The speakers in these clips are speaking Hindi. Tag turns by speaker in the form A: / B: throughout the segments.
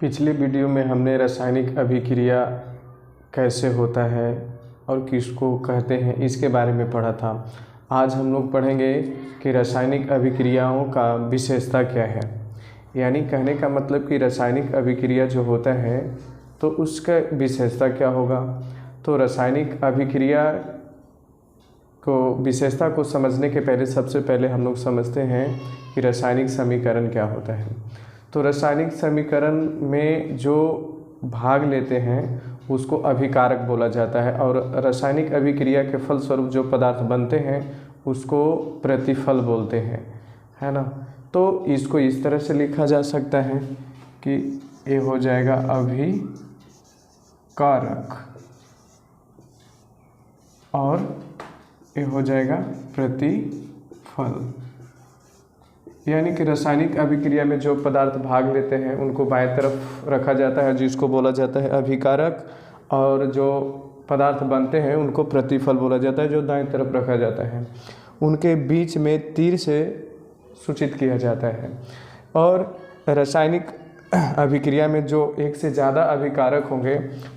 A: पिछले वीडियो में हमने रासायनिक अभिक्रिया कैसे होता है और किसको कहते हैं इसके बारे में पढ़ा था। आज हम लोग पढ़ेंगे कि रासायनिक अभिक्रियाओं का विशेषता क्या है। यानी कहने का मतलब कि रासायनिक अभिक्रिया जो होता है तो उसका विशेषता क्या होगा। तो रासायनिक अभिक्रिया को विशेषता को समझने के पहले सबसे पहले हम लोग समझते हैं कि रासायनिक समीकरण क्या होता है। तो रासायनिक समीकरण में जो भाग लेते हैं उसको अभिकारक बोला जाता है और रासायनिक अभिक्रिया के फलस्वरूप जो पदार्थ बनते हैं उसको प्रतिफल बोलते हैं, है ना। तो इसको इस तरह से लिखा जा सकता है कि ये हो जाएगा अभिकारक और ये हो जाएगा प्रतिफल। यानी कि रासायनिक अभिक्रिया में जो पदार्थ भाग लेते हैं उनको बाएं तरफ रखा जाता है जिसको बोला जाता है अभिकारक, और जो पदार्थ बनते हैं उनको प्रतिफल बोला जाता है जो दाएं तरफ रखा जाता है। उनके बीच में तीर से सूचित किया जाता है। और रासायनिक अभिक्रिया में जो एक से ज़्यादा अभिकारक होंगे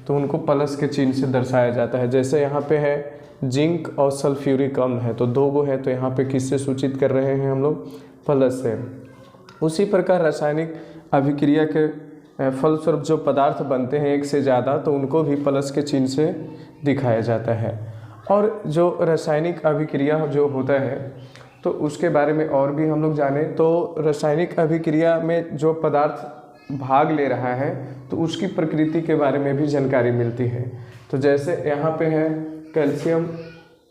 A: तो उनको प्लस के चिन्ह से दर्शाया जाता है। जैसे यहाँ पे है जिंक और सल्फ्यूरिक अम्ल है तो दो गो है, तो यहाँ पे किससे सूचित कर रहे हैं हम लोग, प्लस से। उसी प्रकार रासायनिक अभिक्रिया के फलस्वरूप जो पदार्थ बनते हैं एक से ज़्यादा तो उनको भी प्लस के चिन्ह से दिखाया जाता है। और जो रासायनिक अभिक्रिया जो होता है तो उसके बारे में और भी हम लोग जाने तो रासायनिक अभिक्रिया में जो पदार्थ भाग ले रहा है तो उसकी प्रकृति के बारे में भी जानकारी मिलती है। तो जैसे यहाँ पे है कैल्शियम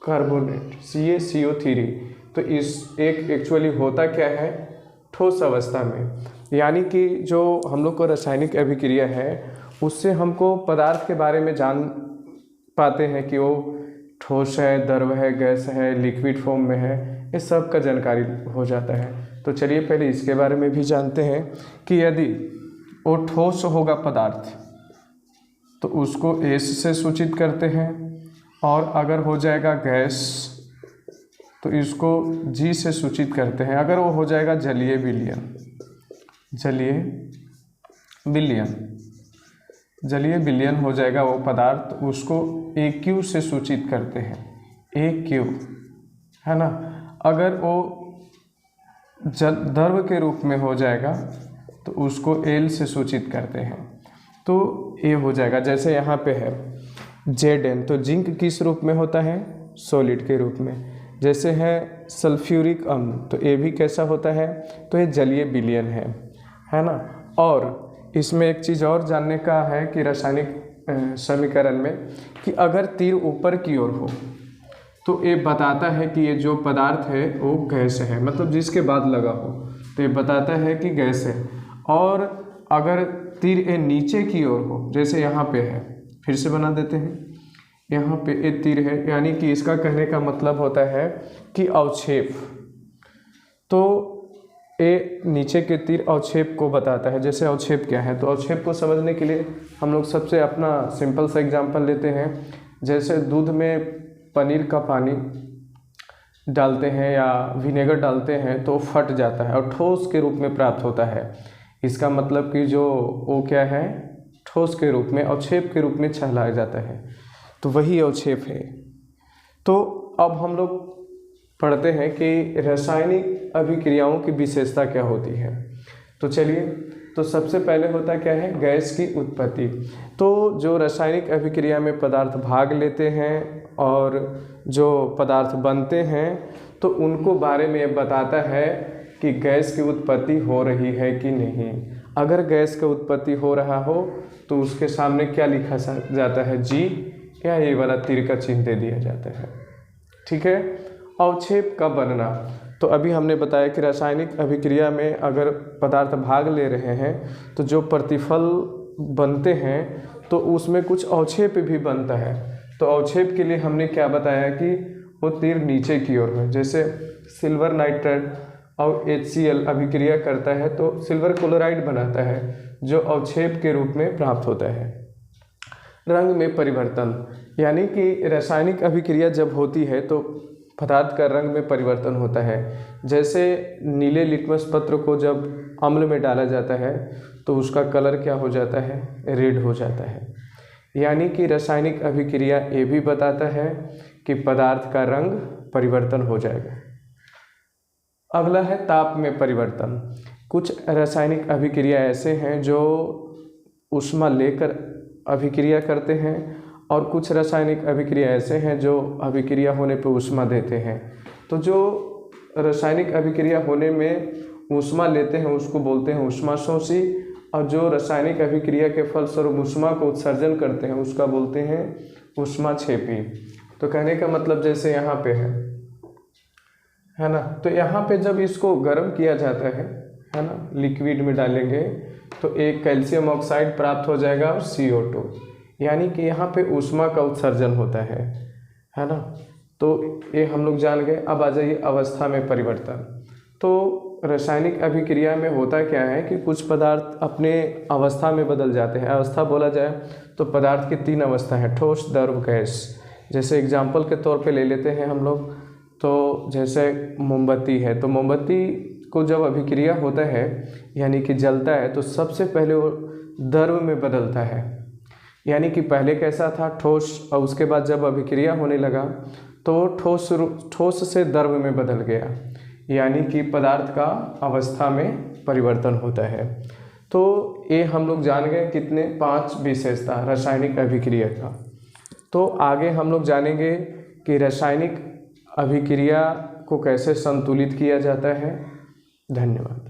A: कार्बोनेट CaCO3, तो इस एक एक्चुअली होता क्या है, ठोस अवस्था में। यानी कि जो हम लोग को रासायनिक अभिक्रिया है उससे हमको पदार्थ के बारे में जान पाते हैं कि वो ठोस है, द्रव है, गैस है, लिक्विड फॉर्म में है, इस सब का जानकारी हो जाता है। तो चलिए पहले इसके बारे में भी जानते हैं कि यदि वो ठोस होगा पदार्थ तो उसको S से सूचित करते हैं, और अगर हो जाएगा गैस तो इसको G से सूचित करते हैं। अगर वो हो जाएगा जलीय विलयन हो जाएगा वो पदार्थ, उसको AQ से सूचित करते हैं, AQ, है ना। अगर वो द्रव के रूप में हो जाएगा तो उसको L से सूचित करते हैं, तो ये हो जाएगा। जैसे यहाँ पे है Zn, तो जिंक किस रूप में होता है, सॉलिड के रूप में। जैसे है सल्फ्यूरिक अम्ल तो ये भी कैसा होता है, तो ये जलीय विलयन है ना। और इसमें एक चीज़ और जानने का है कि रासायनिक समीकरण में कि अगर तीर ऊपर की ओर हो तो ये बताता है कि ये जो पदार्थ है वो गैस है, मतलब जिसके बाद लगा हो तो ये बताता है कि गैस है। और अगर तीर ये नीचे की ओर हो, जैसे यहाँ पे है, फिर से बना देते हैं, यहाँ पे ये तीर है, यानी कि इसका कहने का मतलब होता है कि अवक्षेप। तो ये नीचे के तीर अवक्षेप को बताता है। जैसे अवक्षेप क्या है, तो अवक्षेप को समझने के लिए हम लोग सबसे अपना सिंपल सा एग्जांपल लेते हैं। जैसे दूध में पनीर का पानी डालते हैं या विनेगर डालते हैं तो फट जाता है और ठोस के रूप में प्राप्त होता है। इसका मतलब कि जो वो क्या है, ठोस के रूप में, अवक्षेप के रूप में छलकाया जाता है, तो वही अवक्षेप है। तो अब हम लोग पढ़ते हैं कि रासायनिक अभिक्रियाओं की विशेषता क्या होती है। तो चलिए, तो सबसे पहले होता क्या है, गैस की उत्पत्ति। तो जो रासायनिक अभिक्रिया में पदार्थ भाग लेते हैं और जो पदार्थ बनते हैं तो उनको बारे में बताता है कि गैस की उत्पत्ति हो रही है कि नहीं। अगर गैस की उत्पत्ति हो रहा हो तो उसके सामने क्या लिखा जाता है, G, या ये वाला तीर का चिन्ह दे दिया जाता है, ठीक है। अवक्षेप का बनना, तो अभी हमने बताया कि रासायनिक अभिक्रिया में अगर पदार्थ भाग ले रहे हैं तो जो प्रतिफल बनते हैं तो उसमें कुछ अवक्षेप भी बनता है। तो अवक्षेप के लिए हमने क्या बताया कि वो तीर नीचे की ओर है। जैसे सिल्वर नाइट्राइड और HCl अभिक्रिया करता है तो सिल्वर क्लोराइड बनाता है जो अवक्षेप के रूप में प्राप्त होता है। रंग में परिवर्तन, यानी कि रासायनिक अभिक्रिया जब होती है तो पदार्थ का रंग में परिवर्तन होता है। जैसे नीले लिटमस पत्र को जब अम्ल में डाला जाता है तो उसका कलर क्या हो जाता है, रेड हो जाता है। यानी कि रासायनिक अभिक्रिया ये भी बताता है कि पदार्थ का रंग परिवर्तन हो जाएगा। अगला है ताप में परिवर्तन। कुछ रासायनिक अभिक्रिया ऐसे हैं जो ऊष्मा लेकर अभिक्रिया करते हैं और कुछ रासायनिक अभिक्रिया ऐसे हैं जो अभिक्रिया होने पर ऊष्मा देते हैं। तो जो रासायनिक अभिक्रिया होने में ऊष्मा लेते हैं उसको बोलते हैं ऊष्माशोषी, और जो रासायनिक अभिक्रिया के फलस्वरूप ऊष्मा को उत्सर्जन करते हैं उसका बोलते हैं ऊष्माक्षेपी। तो कहने का मतलब जैसे यहाँ पे है ना, तो यहाँ पे जब इसको गर्म किया जाता है ना, लिक्विड में डालेंगे तो एक कैल्शियम ऑक्साइड प्राप्त हो जाएगा और CO2, यानी कि यहाँ पे ऊष्मा का उत्सर्जन होता है ना। तो ये हम लोग जान गए। अब आ जाइए अवस्था में परिवर्तन। तो रासायनिक अभिक्रिया में होता क्या है कि कुछ पदार्थ अपने अवस्था में बदल जाते हैं। अवस्था बोला जाए तो पदार्थ की 3 अवस्था है, ठोस, द्रव, गैस। जैसे एग्जाम्पल के तौर पे ले लेते हैं हम लोग, तो जैसे मोमबत्ती है, तो मोमबत्ती को जब अभिक्रिया होता है यानी कि जलता है तो सबसे पहले वो द्रव में बदलता है। यानी कि पहले कैसा था, ठोस, और उसके बाद जब अभिक्रिया होने लगा तो ठोस से द्रव में बदल गया, यानी कि पदार्थ का अवस्था में परिवर्तन होता है। तो ये हम लोग जान गए कितने, 5 विशेषता रासायनिक अभिक्रिया का। तो आगे हम लोग जानेंगे कि रासायनिक अभिक्रिया को कैसे संतुलित किया जाता है। धन्यवाद।